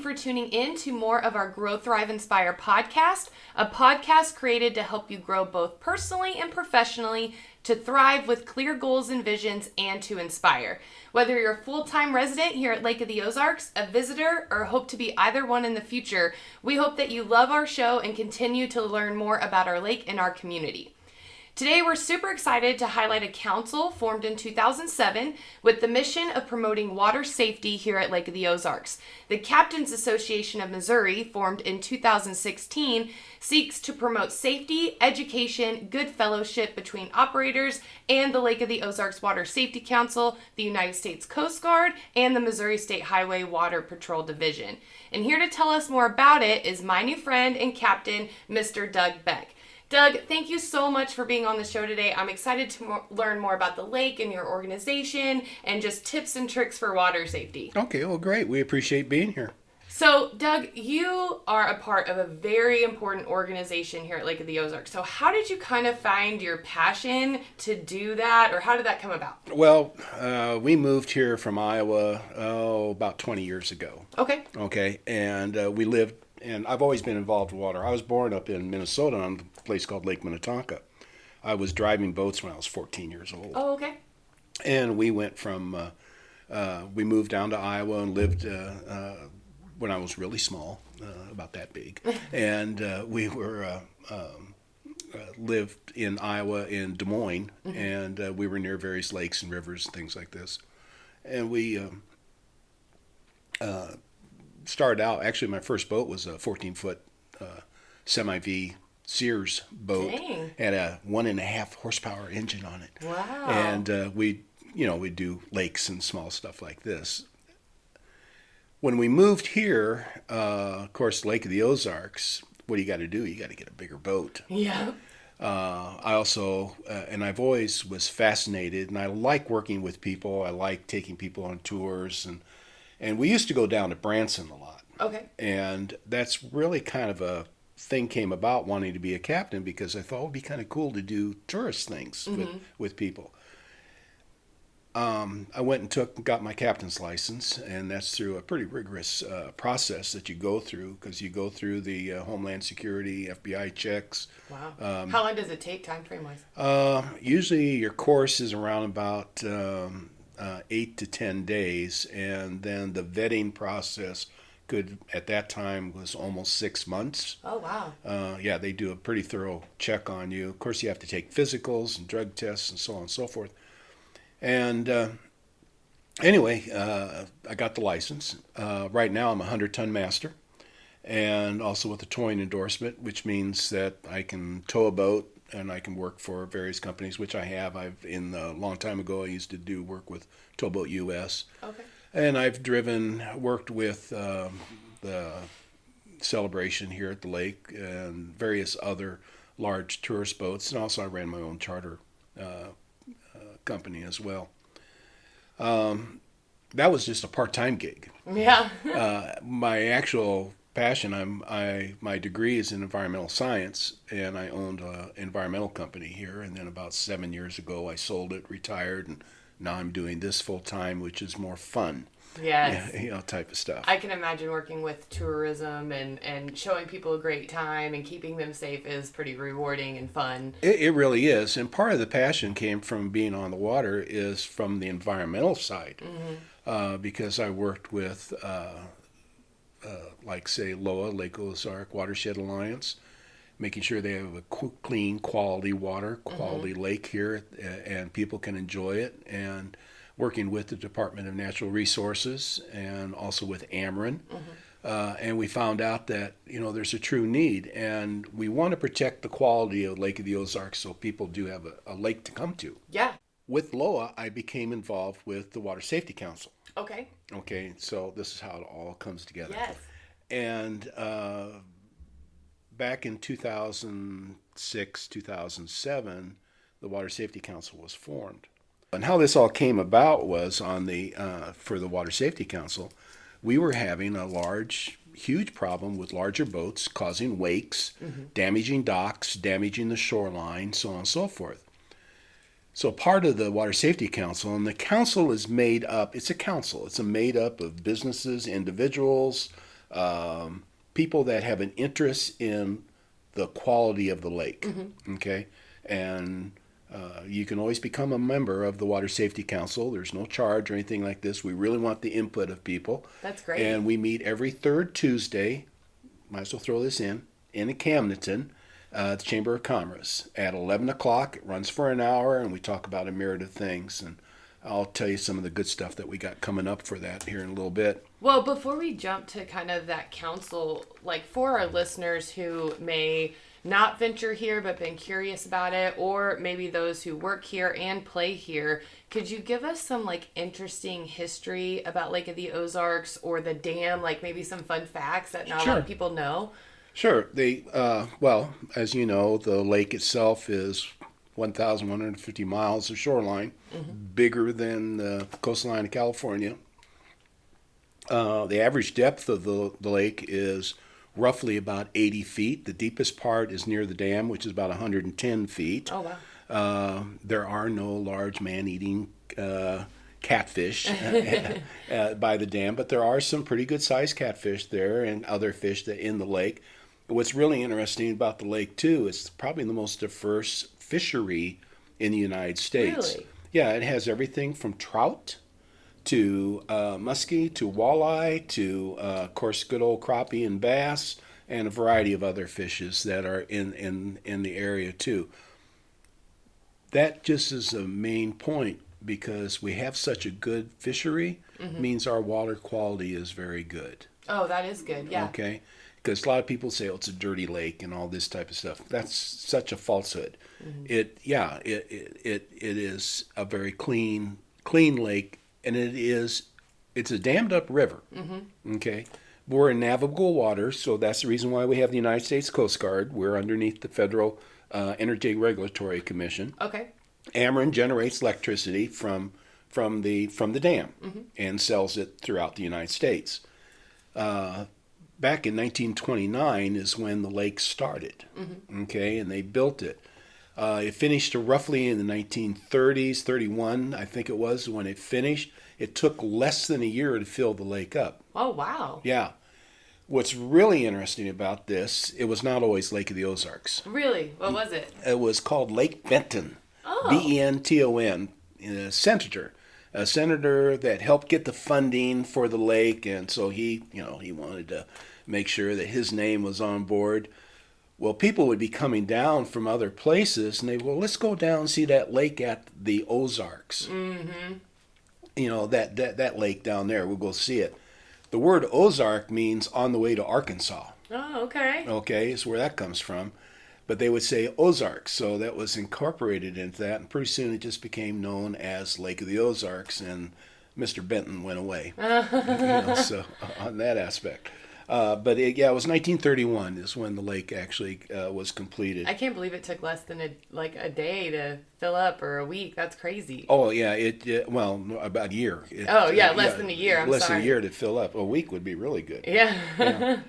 for tuning in to more of our Grow, Thrive, Inspire podcast, a podcast created to help you grow both personally and professionally, to thrive with clear goals and visions, and to inspire. Whether you're a full-time resident here at Lake of the Ozarks, a visitor, or hope to be either one in the future, we hope that you love our show and continue to learn more about our lake and our community. Today, we're super excited to highlight a council formed in 2007 with the mission of promoting water safety here at Lake of the Ozarks. The Captains Association of Missouri, formed in 2016, seeks to promote safety, education, good fellowship between operators and the Lake of the Ozarks Water Safety Council, the United States Coast Guard, and the Missouri State Highway Water Patrol Division. And here to tell us more about it is my new friend and captain, Mr. Doug Beck. Doug, thank you so much for being on the show today. I'm excited to learn more about the lake and your organization and just tips and tricks for water safety. Okay, well, great. We appreciate being here. So, Doug, you are a part of a very important organization here at Lake of the Ozarks. So how did you kind of find your passion to do that, or how did that come about? Well, we moved here from Iowa, about 20 years ago. Okay. Okay, and we lived, and I've always been involved with water. I was born up in Minnesota on a place called Lake Minnetonka. I was driving boats when I was 14 years old. Oh, okay. And we went from, we moved down to Iowa and lived when I was really small, about that big. And we were lived in Iowa in Des Moines, and we were near various lakes and rivers and things like this. And we started out, actually my first boat was a 14-foot semi-V Sears boat. Dang. Had a 1.5 horsepower engine on it. Wow. And we'd do lakes and small stuff like this. When we moved here, of course, Lake of the Ozarks, what do you got to do? You got to get a bigger boat. Yeah. I also, and I've always was fascinated, and I like working with people. I like taking people on tours, and we used to go down to Branson a lot. Okay. And that's really kind of a thing came about wanting to be a captain, because I thought it would be kind of cool to do tourist things with people. I went and got my captain's license, and that's through a pretty rigorous process that you go through, because you go through the Homeland Security, FBI checks. Wow. How long does it take, time frame wise? Usually your course is around about 8 to 10 days, and then the vetting process at that time was almost 6 months. Oh, wow. Yeah, they do a pretty thorough check on you. Of course, you have to take physicals and drug tests and so on and so forth. And anyway, I got the license. Right now I'm a 100-ton master, and also with a towing endorsement, which means that I can tow a boat and I can work for various companies, which I have. In a long time ago, I used to do work with Towboat US. Okay. And I've worked with the Celebration here at the lake and various other large tourist boats, and also I ran my own charter company as well. That was just a part-time gig. Yeah. My actual passion, my degree is in environmental science, and I owned an environmental company here, and then about 7 years ago I sold it, retired, and now I'm doing this full-time, which is more fun. Yes. Type of stuff. I can imagine working with tourism and showing people a great time and keeping them safe is pretty rewarding and fun. It really is. And part of the passion came from being on the water is from the environmental side. Because I worked with, like, say, LOA, Lake Ozark Watershed Alliance, making sure they have a clean, quality water, quality lake here, and people can enjoy it. And working with the Department of Natural Resources and also with Ameren. And we found out that, there's a true need, and we want to protect the quality of Lake of the Ozarks so people do have a lake to come to. Yeah. With LOA, I became involved with the Water Safety Council. Okay. Okay, so this is how it all comes together. Yes. And back in 2006, 2007, the Water Safety Council was formed. And how this all came about was for the Water Safety Council, we were having a huge problem with larger boats causing wakes, damaging docks, damaging the shoreline, so on and so forth. So part of the Water Safety Council, and the council is made up, it's made up of businesses, individuals, people that have an interest in the quality of the lake. Okay, and you can always become a member of the Water Safety Council. There's no charge or anything like this. We really want the input of people. That's great. And we meet every third Tuesday. Might as well throw this in Camdenton, the Chamber of Commerce at 11 o'clock. It runs for an hour, and we talk about a myriad of things. And I'll tell you some of the good stuff that we got coming up for that here in a little bit. Well, before we jump to kind of that council, like for our listeners who may not venture here but been curious about it, or maybe those who work here and play here, could you give us some like interesting history about Lake of the Ozarks or the dam, like maybe some fun facts that not a lot of people know? Sure. Well, as you know, the lake itself is 1,150 miles of shoreline, bigger than the coastline of California. The average depth of the lake is roughly about 80 feet. The deepest part is near the dam, which is about 110 feet. Oh, wow. There are no large man-eating catfish by the dam, but there are some pretty good-sized catfish there and other fish that in the lake. What's really interesting about the lake, too, it's probably the most diverse fishery in the United States. Really? Yeah, it has everything from trout to muskie, to walleye, to, of course, good old crappie and bass, and a variety of other fishes that are in the area, too. That just is a main point, because we have such a good fishery, means our water quality is very good. Oh, that is good, yeah. Okay? Because a lot of people say, oh, it's a dirty lake and all this type of stuff. That's such a falsehood. It is a very clean lake, and it's a dammed up river. Okay, we're in navigable waters, so that's the reason why we have the United States Coast Guard. We're underneath the Federal Energy Regulatory Commission. Okay. Ameren generates electricity from the dam and sells it throughout the United States. Back in 1929 is when the lake started. Okay, and they built it. It finished roughly in the 1930s, 31, I think it was, when it finished. It took less than a year to fill the lake up. Oh, wow. Yeah. What's really interesting about this, it was not always Lake of the Ozarks. Really? What was it? It was called Lake Benton. Oh. Benton, a senator that helped get the funding for the lake, and so he wanted to make sure that his name was on board. Well, people would be coming down from other places, and let's go down and see that lake at the Ozarks. That lake down there, we'll go see it. The word Ozark means on the way to Arkansas. Oh, okay. Okay, is where that comes from. But they would say Ozarks, so that was incorporated into that, and pretty soon it just became known as Lake of the Ozarks, and Mr. Benton went away. So on that aspect. But it was 1931 is when the lake actually was completed. I can't believe it took less than a day to fill up, or a week. That's crazy. Oh, yeah. About a year. Less than a year. Less than a year to fill up. A week would be really good. Yeah.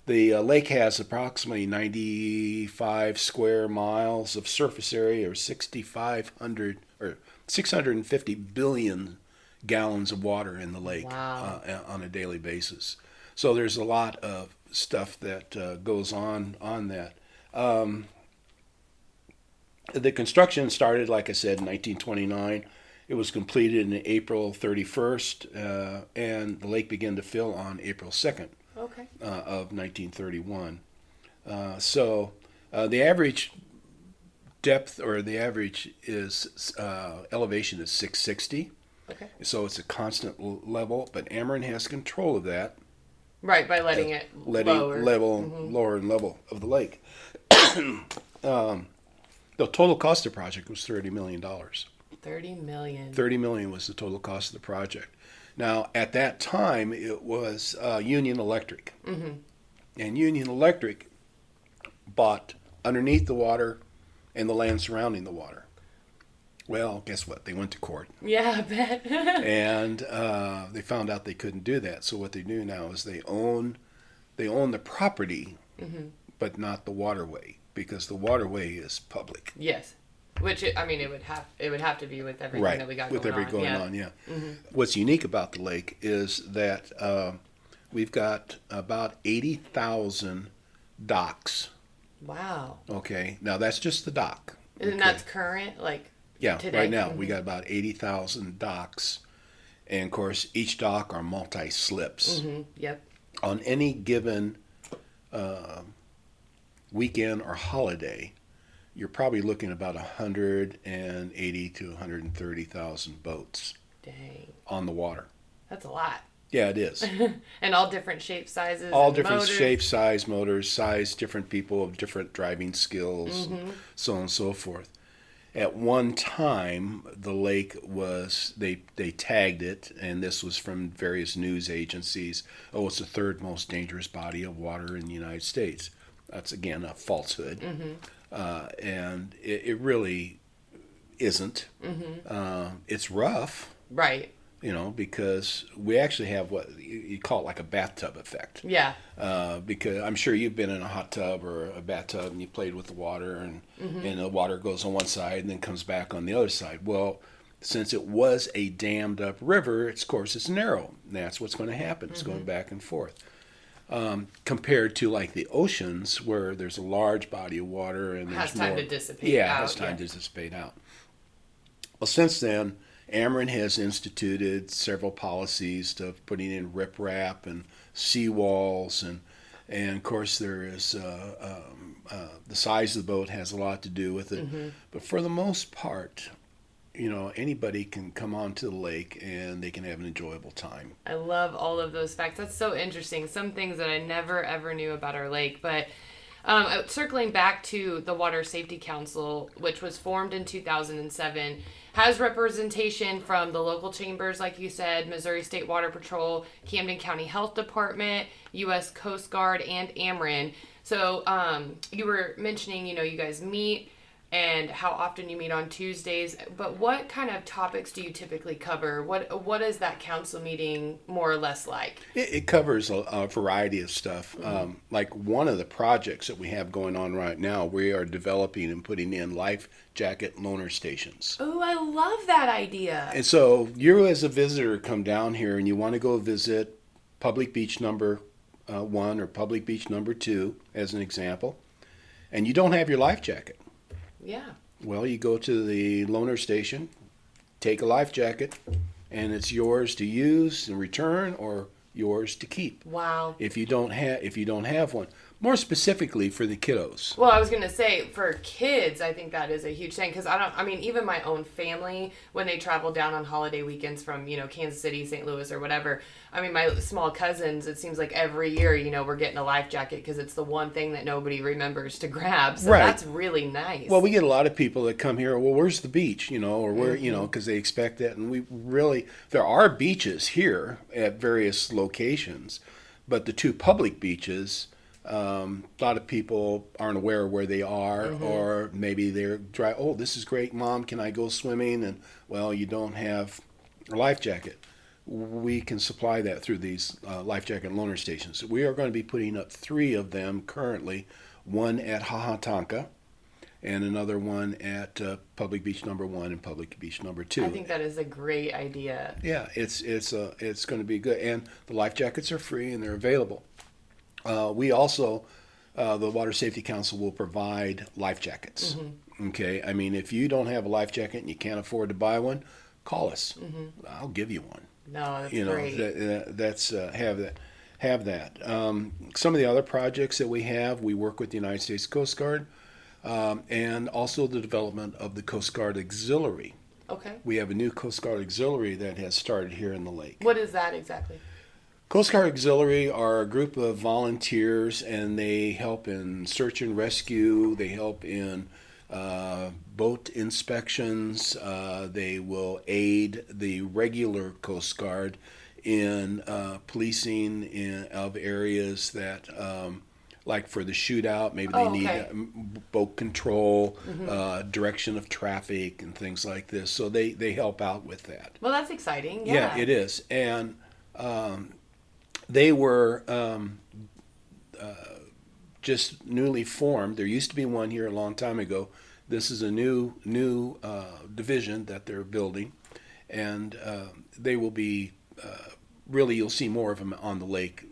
The lake has approximately 95 square miles of surface area, or 650 billion gallons of water in the lake. Wow. On a daily basis. So there's a lot of stuff that goes on that. The construction started, like I said, in 1929. It was completed on April 31st, and the lake began to fill on April 2nd of 1931. So the average depth, or the average elevation is 660. Okay. So it's a constant level, but Ameren has control of that. Right, by letting it lower. Lower and level of the lake. The total cost of the project was $30 million. $30 million. $30 million was the total cost of the project. Now, at that time, it was Union Electric. And Union Electric bought underneath the water and the land surrounding the water. Well, guess what? They went to court. Yeah, I bet. And they found out they couldn't do that. So what they do now is they own the property, but not the waterway, because the waterway is public. Yes. Which it would have to be with everything that we got going on. Yeah. What's unique about the lake is that we've got about 80,000 docks. Wow. Okay, now that's just the dock. And okay. that's current, like Yeah, today? right now we got about 80,000 docks. And of course, each dock are multi-slips. Yep. On any given weekend or holiday, you're probably looking about 180 to 130,000 boats Dang. on the water. That's a lot. Yeah, it is. And all different shapes, sizes. All and different motors. shapes, size, motors, size, different people of different driving skills, and so on and so forth. At one time, the lake was, they tagged it, and this was from various news agencies. Oh, it's the third most dangerous body of water in the United States. That's, again, a falsehood. And it really isn't. It's rough. Right. You know, because we actually have what you call it like a bathtub effect. Yeah. Because I'm sure you've been in a hot tub or a bathtub and you played with the water and the water goes on one side and then comes back on the other side. Well, since it was a dammed up river, its course is narrow. And that's what's going to happen. It's going back and forth. Compared to like the oceans where there's a large body of water and there's has time more, to dissipate yeah, out. it has time to dissipate out. Well, since then, Ameren has instituted several policies of putting in riprap and seawalls, and of course there is the size of the boat has a lot to do with it. But for the most part, you know, anybody can come onto the lake and they can have an enjoyable time. I love all of those facts. That's so interesting. Some things that I never ever knew about our lake. But circling back to the Water Safety Council, which was formed in 2007, has representation from the local chambers, like you said, Missouri State Water Patrol, Camden County Health Department, U.S. Coast Guard, and Ameren. So you were mentioning, you know, you guys meet and how often you meet on Tuesdays, but what kind of topics do you typically cover? What is that council meeting more or less like? It covers a variety of stuff. Like one of the projects that we have going on right now, we are developing and putting in life jacket loaner stations. Oh, I love that idea. And so you as a visitor come down here and you want to go visit public beach number 1 or public beach number 2 as an example, and you don't have your life jacket. Yeah. Well, you go to the loaner station, take a life jacket, and it's yours to use and return or yours to keep. Wow. If you don't have one. More specifically for the kiddos. Well, I was going to say, for kids, I think that is a huge thing. Because even my own family, when they travel down on holiday weekends from, you know, Kansas City, St. Louis, or whatever, I mean, my small cousins, it seems like every year, you know, we're getting a life jacket because it's the one thing that nobody remembers to grab. So Right. That's really nice. Well, we get a lot of people that come here, well, where's the beach, you know, or where, you know, because they expect that. And we really, there are beaches here at various locations, but the two public beaches, a lot of people aren't aware of where they are, or maybe they're dry. Oh, this is great, Mom. Can I go swimming? And well, you don't have a life jacket. We can supply that through these life jacket loaner stations. We are going to be putting up 3 of them currently. One at Hahatanka, and another one at Public Beach number 1 and Public Beach number 2. I think that is a great idea. Yeah, it's going to be good, and the life jackets are free and they're available. We also, the Water Safety Council will provide life jackets. Okay, I mean, if you don't have a life jacket and you can't afford to buy one, call us. I'll give you one. No, that's You know, great. have that. Some of the other projects that we have, we work with the United States Coast Guard, and also the development of the Coast Guard Auxiliary. Okay. We have a new Coast Guard Auxiliary that has started here in the lake. What is that exactly? Coast Guard Auxiliary are a group of volunteers, and they help in search and rescue. They help in boat inspections. They will aid the regular Coast Guard in policing of areas that, like for the shootout, maybe they need boat control, direction of traffic, and things like this. So they help out with that. Well, that's exciting. Yeah, it is. And they were just newly formed. There used to be one here a long time ago. This is a new division that they're building, and they will be really you'll see more of them on the lake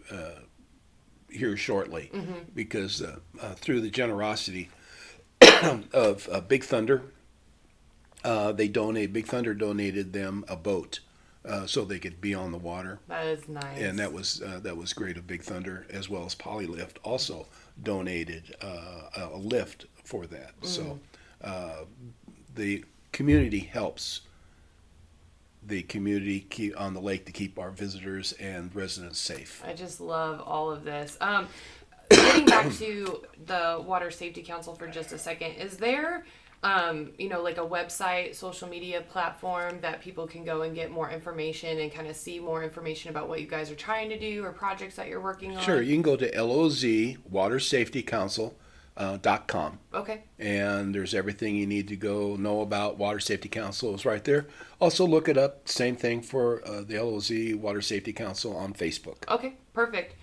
here shortly, because through the generosity of Big Thunder, Big Thunder donated them a boat so they could be on the water. That is nice. And that was great of Big Thunder, as well as Polylift also donated a lift for that. So the community helps the community keep on the lake to keep our visitors and residents safe. I just love all of this. Getting back to the Water Safety Council for just a second, is there like a website, social media platform that people can go and get more information and kind of see more information about what you guys are trying to do or projects that you're working on? Sure, you can go to lozwatersafetycouncil.com. Okay. And there's everything you need to go know about Water Safety Council is right there. Also look it up, same thing for the LOZ Water Safety Council on Facebook. Okay, perfect.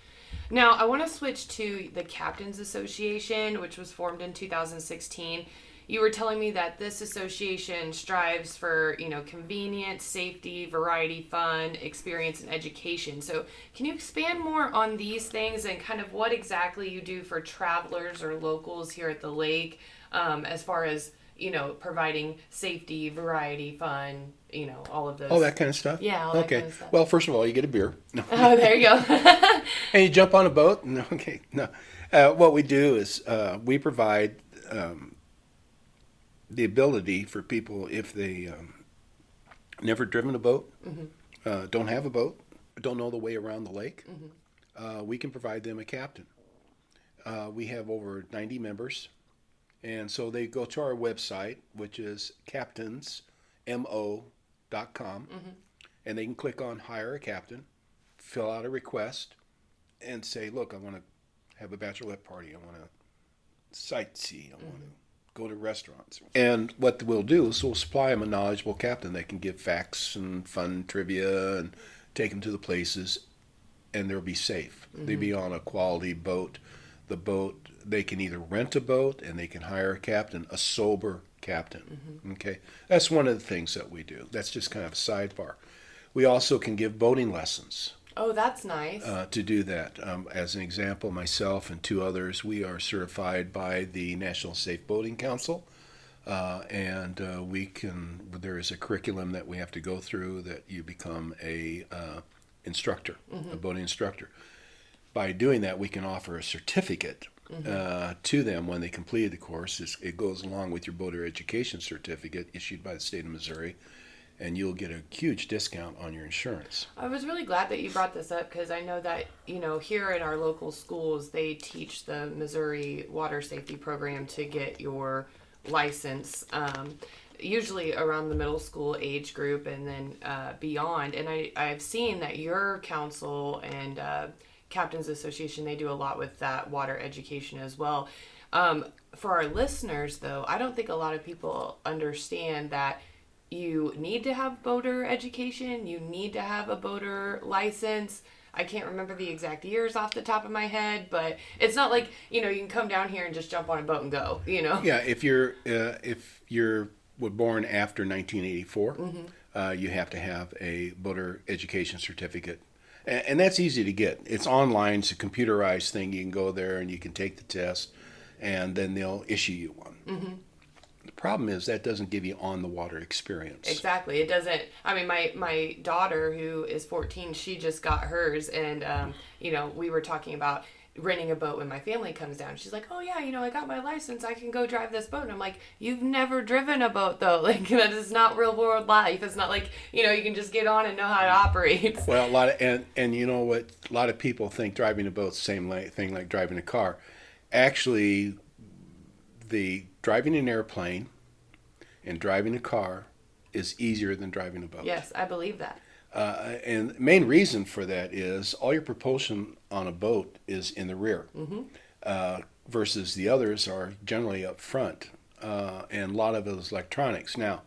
Now, I want to switch to the Captains Association, which was formed in 2016. You were telling me that this association strives for, convenience, safety, variety, fun, experience, and education. So can you expand more on these things and kind of what exactly you do for travelers or locals here at the lake, as far as, providing safety, variety, fun, all of those? Oh, that kind of stuff? Yeah, all that kind of stuff. Well, first of all, you get a beer. No. Oh, there you go. And you jump on a boat? No, okay, no. What we do is we provide the ability for people, if they never driven a boat, don't have a boat, don't know the way around the lake, we can provide them a captain. We have over 90 members, and so they go to our website, which is captainsmo.com, and they can click on Hire a Captain, fill out a request, and say, look, I want to have a bachelorette party, I want to sightsee, I want to go to restaurants. And what we'll do is we'll supply them a knowledgeable captain that can give facts and fun trivia and take them to the places, and they'll be safe. They'll be on a quality boat. The boat, they can either rent a boat and they can hire a captain, a sober captain. Okay, that's one of the things that we do. That's just kind of a sidebar. We also can give boating lessons. Oh, that's nice. To do that. As an example, myself and two others, we are certified by the National Safe Boating Council, and there is a curriculum that we have to go through that you become a instructor, a boating instructor. By doing that, we can offer a certificate to them when they completed the course. It goes along with your boater education certificate issued by the state of Missouri, and you'll get a huge discount on your insurance. I was really glad that you brought this up, because I know that, here in our local schools, they teach the Missouri Water Safety Program to get your license, usually around the middle school age group and then beyond. And I've seen that your council and Captains Association, they do a lot with that water education as well. For our listeners, though, I don't think a lot of people understand that you need to have boater education. You need to have a boater license. I can't remember the exact years off the top of my head, but it's not like, you can come down here and just jump on a boat and go, Yeah, if you're born after 1984, you have to have a boater education certificate. And that's easy to get. It's online. It's a computerized thing. You can go there and you can take the test, and then they'll issue you one. The problem is that doesn't give you on-the-water experience. Exactly. It doesn't. I mean, my daughter, who is 14, she just got hers, and, we were talking about renting a boat when my family comes down. She's like, oh, yeah, I got my license. I can go drive this boat. And I'm like, you've never driven a boat, though. Like, that is not real-world life. It's not like, you can just get on and know how it operates. Well, and you know what? A lot of people think driving a boat's the same thing like driving a car. Actually, the driving an airplane and driving a car is easier than driving a boat. Yes, I believe that. And the main reason for that is all your propulsion on a boat is in the rear, versus the others are generally up front, and a lot of it is electronics. Now,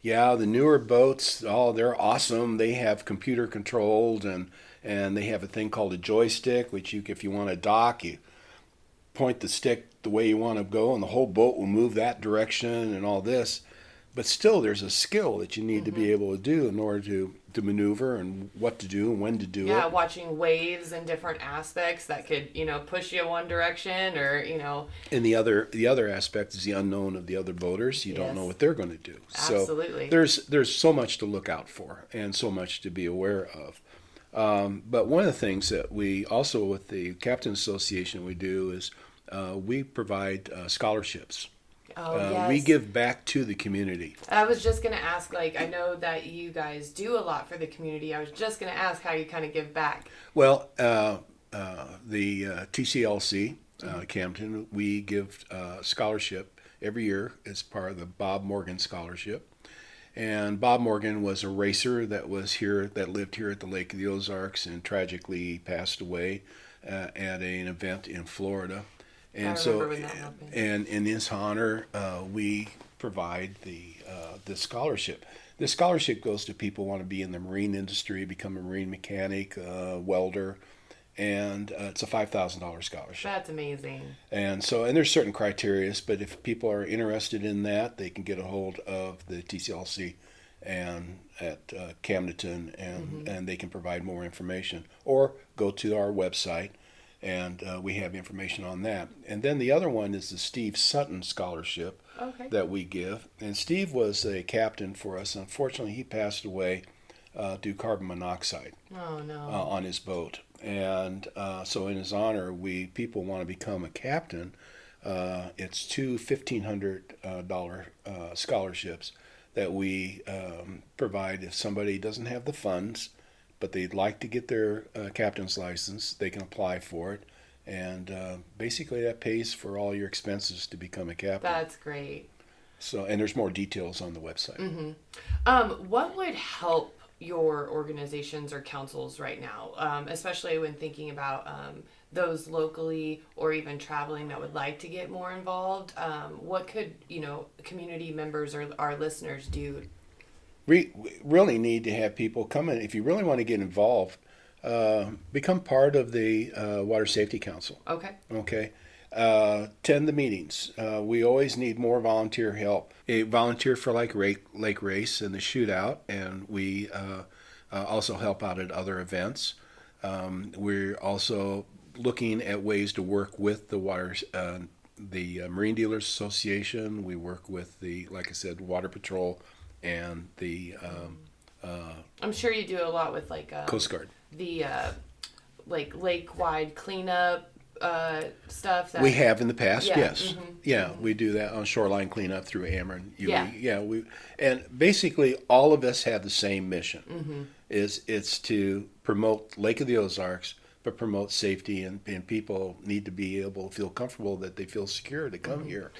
yeah, the newer boats, they're awesome. They have computer controlled, and they have a thing called a joystick, which if you want to dock, you point the stick the way you want to go, and the whole boat will move that direction and all this. but still there's a skill that you need to be able to do in order to maneuver and what to do and when to do it. Yeah, watching waves and different aspects that could, push you one direction or, And the other aspect is the unknown of the other boaters. You don't know what they're going to do. Absolutely. So there's so much to look out for and so much to be aware of. But one of the things that we also with the Captain Association we do is we provide scholarships. Oh, yes. We give back to the community. I was just going to ask, I know that you guys do a lot for the community. I was just going to ask how you kind of give back. Well, the TCLC, Camden, we give scholarship every year as part of the Bob Morgan Scholarship. And Bob Morgan was a racer that lived here at the Lake of the Ozarks and tragically passed away at an event in Florida. And so, and in his honor, we provide the scholarship. The scholarship goes to people who want to be in the marine industry, become a marine mechanic, welder, and it's a $5,000 scholarship. That's amazing. And there's certain criteria, but if people are interested in that, they can get a hold of the TCLC and at Camdenton, and they can provide more information, or go to our website. And we have information on that. And then the other one is the Steve Sutton Scholarship that we give. And Steve was a captain for us. Unfortunately, he passed away due to carbon monoxide on his boat. And so in his honor, people want to become a captain. It's two $1,500 scholarships that we provide if somebody doesn't have the funds, but they'd like to get their captain's license. They can apply for it, and basically that pays for all your expenses to become a captain. That's great. So, and there's more details on the website. What would help your organizations or councils right now, especially when thinking about those locally or even traveling that would like to get more involved? What could community members or our listeners do? We really need to have people come in. If you really want to get involved, become part of the Water Safety Council. Okay. Attend the meetings. We always need more volunteer help. A volunteer for Lake Race and the shootout, and we also help out at other events. We're also looking at ways to work with the Marine Dealers Association. We work with like I said, Water Patrol. And the I'm sure you do a lot with Coast Guard. The lake-wide cleanup stuff. That... We have in the past, yes. We do that on shoreline cleanup through Ameren. And basically all of us have the same mission. It's to promote Lake of the Ozarks, but promote safety, and people need to be able to feel comfortable that they feel secure to come here.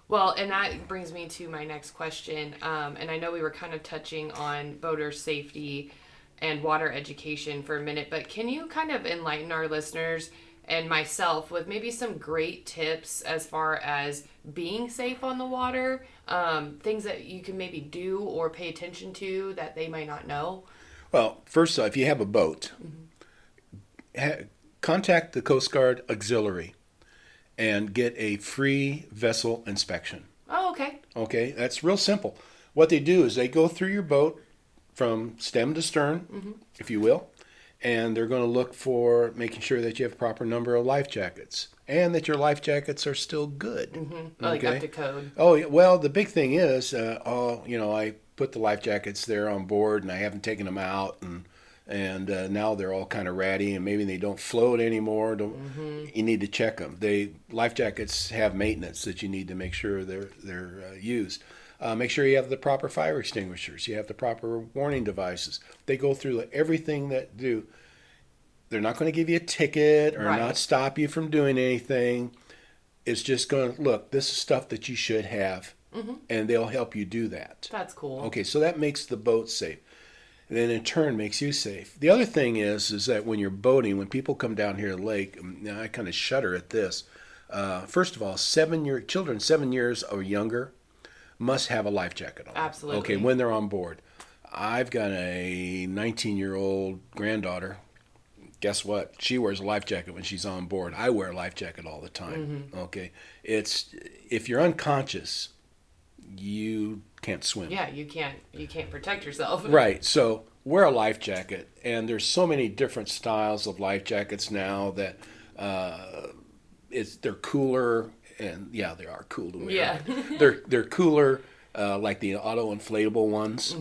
Well, and that brings me to my next question. And I know we were kind of touching on boater safety and water education for a minute, but can you kind of enlighten our listeners and myself with maybe some great tips as far as being safe on the water, things that you can maybe do or pay attention to that they might not know? Well, first off, if you have a boat, contact the Coast Guard Auxiliary and get a free vessel inspection. Oh, okay. Okay, that's real simple. What they do is they go through your boat from stem to stern, if you will, and they're going to look for making sure that you have a proper number of life jackets and that your life jackets are still good. Like up to code. Oh, yeah. Well, the big thing is, I put the life jackets there on board and I haven't taken them out, and now they're all kind of ratty and maybe they don't float anymore. You need to check them. Life jackets have maintenance that you need to make sure they're used. Make sure you have the proper fire extinguishers. You have the proper warning devices. They go through everything that do. They're not going to give you a ticket or not stop you from doing anything. It's just going to, look, this is stuff that you should have, and they'll help you do that. That's cool. Okay, so that makes the boat safe. And then in turn makes you safe. The other thing is that when you're boating, when people come down here to the lake, I kind of shudder at this. First of all, children 7 years or younger must have a life jacket on. Absolutely. Okay, when they're on board. I've got a 19-year-old granddaughter. Guess what? She wears a life jacket when she's on board. I wear a life jacket all the time. Okay, if you're unconscious, you can't swim. Yeah, you can't protect yourself. Right. So wear a life jacket, and there's so many different styles of life jackets now that they're cooler, and yeah, they are cool to wear. Yeah. They're cooler. Like the auto inflatable ones,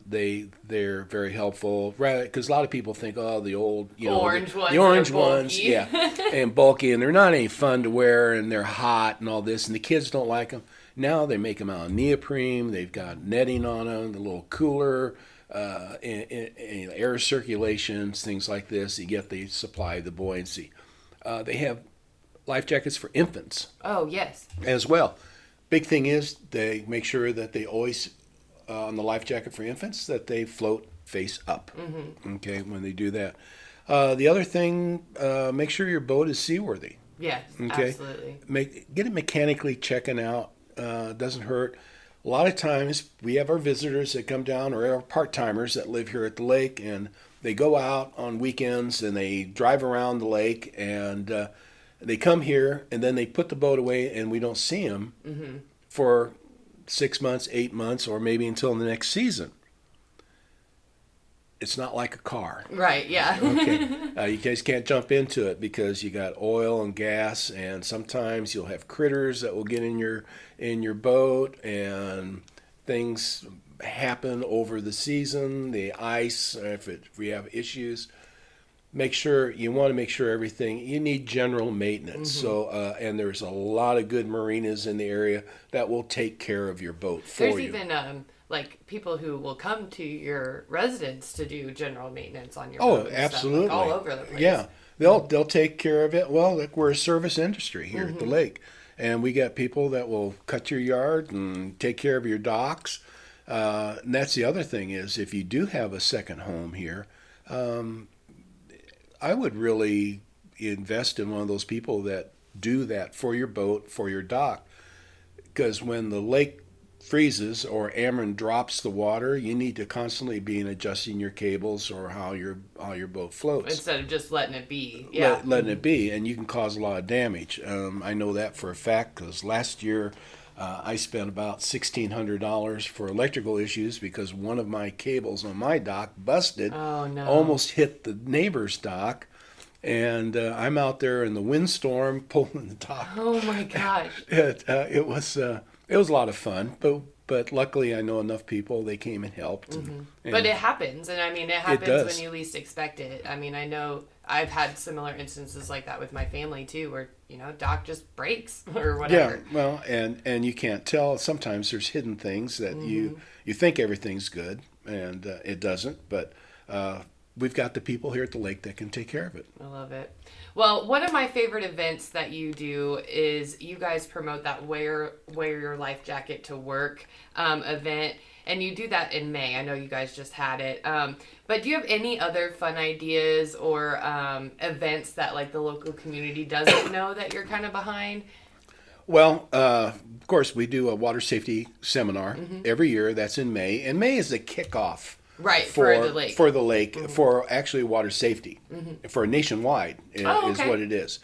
they're very helpful. Right, because a lot of people think, oh, the old, orange ones, the orange bulky. ones, yeah, and bulky, and they're not any fun to wear, and they're hot and all this, and the kids don't like them. Now they make them out of neoprene. They've got netting on them, a little cooler, air circulations, things like this. You get the supply, the buoyancy. They have life jackets for infants. Oh yes. As well. Big thing is they make sure that they always, on the life jacket for infants, that they float face up. Okay, when they do that. The other thing, make sure your boat is seaworthy. Yes, okay? Absolutely. Get it mechanically checking out. Doesn't hurt. A lot of times we have our visitors that come down, or our part-timers that live here at the lake, and they go out on weekends and they drive around the lake, and they come here and then they put the boat away, and we don't see them for 6 months, 8 months, or maybe until the next season. It's not like a car. Right, yeah. Okay. You guys can't jump into it because you got oil and gas, and sometimes you'll have critters that will get in your boat, and things happen over the season. The ice, if we have issues, you want to make sure everything. You need general maintenance. So, and there's a lot of good marinas in the area that will take care of your boat for you. There's even like people who will come to your residence to do general maintenance on your boat. Oh, absolutely. Stuff, like all over the place. Yeah, they'll take care of it. Well, like we're a service industry here at the lake, and we got people that will cut your yard and take care of your docks. And that's the other thing is, if you do have a second home here, I would really invest in one of those people that do that for your boat, for your dock, because when the lake freezes or Ameren drops the water, you need to constantly be adjusting your cables or how your boat floats. Instead of just letting it be. Yeah. Letting it be, and you can cause a lot of damage. I know that for a fact because last year I spent about $1,600 for electrical issues because one of my cables on my dock busted. Oh, no. Almost hit the neighbor's dock. And I'm out there in the windstorm pulling the dock. Oh my gosh! It was a lot of fun, but luckily I know enough people. They came and helped. And but it happens, and I mean it happens when you least expect it. I mean, I know I've had similar instances like that with my family too, where dock just breaks or whatever. Yeah, well, and you can't tell. Sometimes there's hidden things that you think everything's good, and it doesn't. But we've got the people here at the lake that can take care of it. I love it. Well, one of my favorite events that you do is you guys promote that wear your life jacket to work event, and you do that in May. I know you guys just had it. But do you have any other fun ideas or events that like the local community doesn't know that you're kind of behind? Well, of course, we do a water safety seminar every year. That's in May, and May is the kickoff. Right, for the lake. For the lake, for actually water safety, for nationwide is what it is.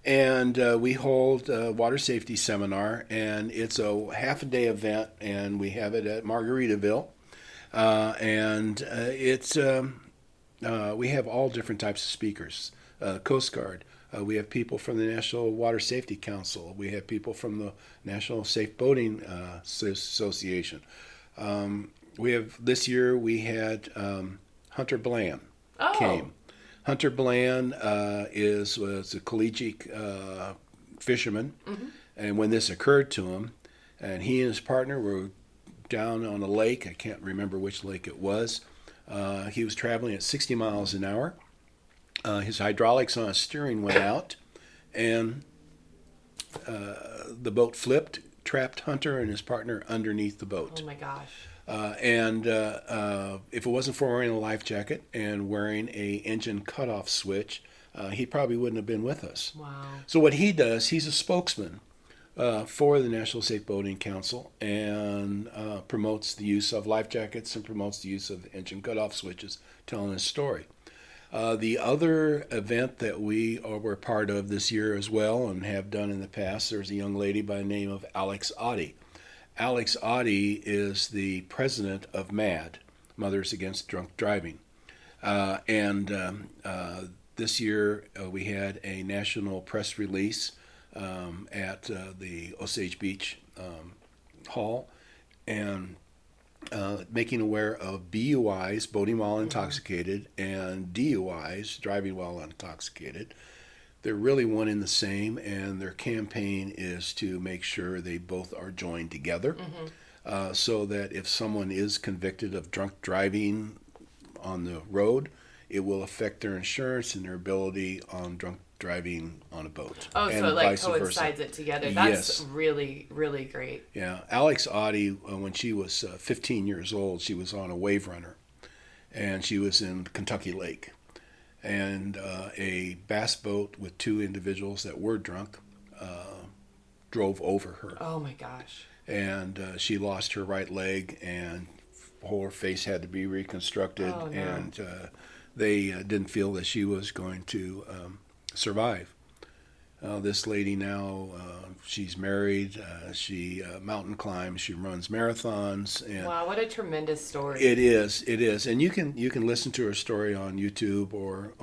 And we hold a water safety seminar, and it's a half-a-day event, and we have it at Margaritaville. We have all different types of speakers. Coast Guard. We have people from the National Water Safety Council. We have people from the National Safe Boating Association. This year we had Hunter Bland came. Hunter Bland was a collegiate fisherman, and when this occurred to him, and he and his partner were down on a lake, I can't remember which lake it was. He was traveling at 60 miles an hour. His hydraulics on his steering went out, and the boat flipped, trapped Hunter and his partner underneath the boat. Oh my gosh. If it wasn't for wearing a life jacket and wearing a engine cutoff switch, he probably wouldn't have been with us. Wow. So what he does, he's a spokesman for the National Safe Boating Council, and promotes the use of life jackets and promotes the use of engine cutoff switches, telling his story. The other event that we were part of this year as well and have done in the past, there's a young lady by the name of Alex Otte. Alex Otte is the president of MAD, Mothers Against Drunk Driving. This year we had a national press release at the Osage Beach Hall, and making aware of BUIs, boating while intoxicated, and DUIs, driving while intoxicated. They're really one and the same, and their campaign is to make sure they both are joined together, so that if someone is convicted of drunk driving on the road, it will affect their insurance and their ability on drunk driving on a boat. Oh, and so it like vice coincides versa. it together. That's Yes. really, really great. Yeah, Alex Otte, when she was 15 years old, she was on a wave runner, and she was in Kentucky Lake, and a bass boat with two individuals that were drunk drove over her, Oh my gosh. and she lost her right leg, and her face had to be reconstructed, Oh, no. and they didn't feel that she was going to survive. This lady now, she's married, she mountain climbs, she runs marathons, and Wow, what a tremendous story. it is, and you can listen to her story on YouTube or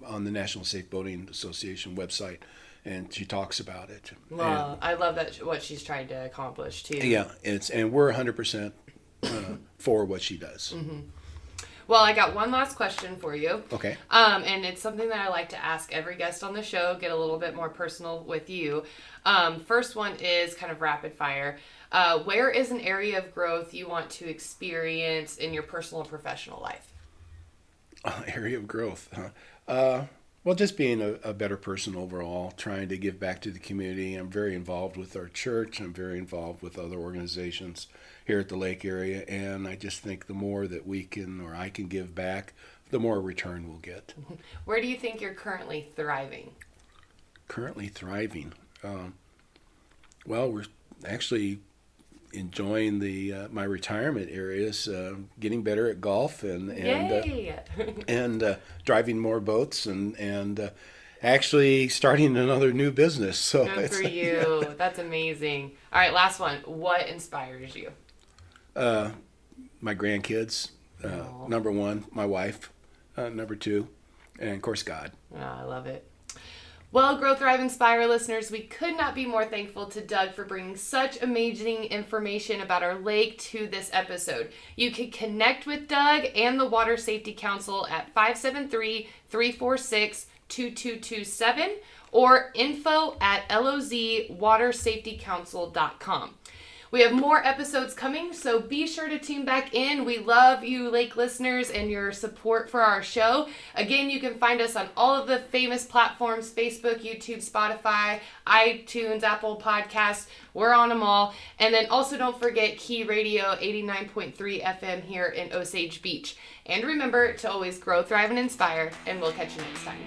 on the National Safe Boating Association website, and she talks about it. Well, I love that what she's trying to accomplish too. And, yeah, and we're 100% for what she does. Well, I got one last question for you. Okay. And it's something that I like to ask every guest on the show, get a little bit more personal with you. First one is kind of rapid fire. Where is an area of growth you want to experience in your personal and professional life? Area of growth, huh? Well, just being a better person overall, trying to give back to the community. I'm very involved with our church. I'm very involved with other organizations here at the lake area, and I just think the more that we can, or I can give back, the more return we'll get. Where do you think you're currently thriving? Currently thriving. Well, we're actually enjoying my retirement areas, getting better at golf and Yay! and driving more boats and actually starting another new business. So Good for you. That's amazing. All right, last one. What inspires you? My grandkids, number one, my wife, number two, and of course God. Oh, I love it. Well, Grow, Thrive, Inspire listeners, we could not be more thankful to Doug for bringing such amazing information about our lake to this episode. You can connect with Doug and the Water Safety Council at 573-346-2227 or info@lozwatersafetycouncil.com. We have more episodes coming, so be sure to tune back in. We love you, lake listeners, and your support for our show. Again, you can find us on all of the famous platforms: Facebook, YouTube, Spotify, iTunes, Apple Podcasts. We're on them all. And then also don't forget Key Radio 89.3 FM here in Osage Beach. And remember to always grow, thrive, and inspire, and we'll catch you next time.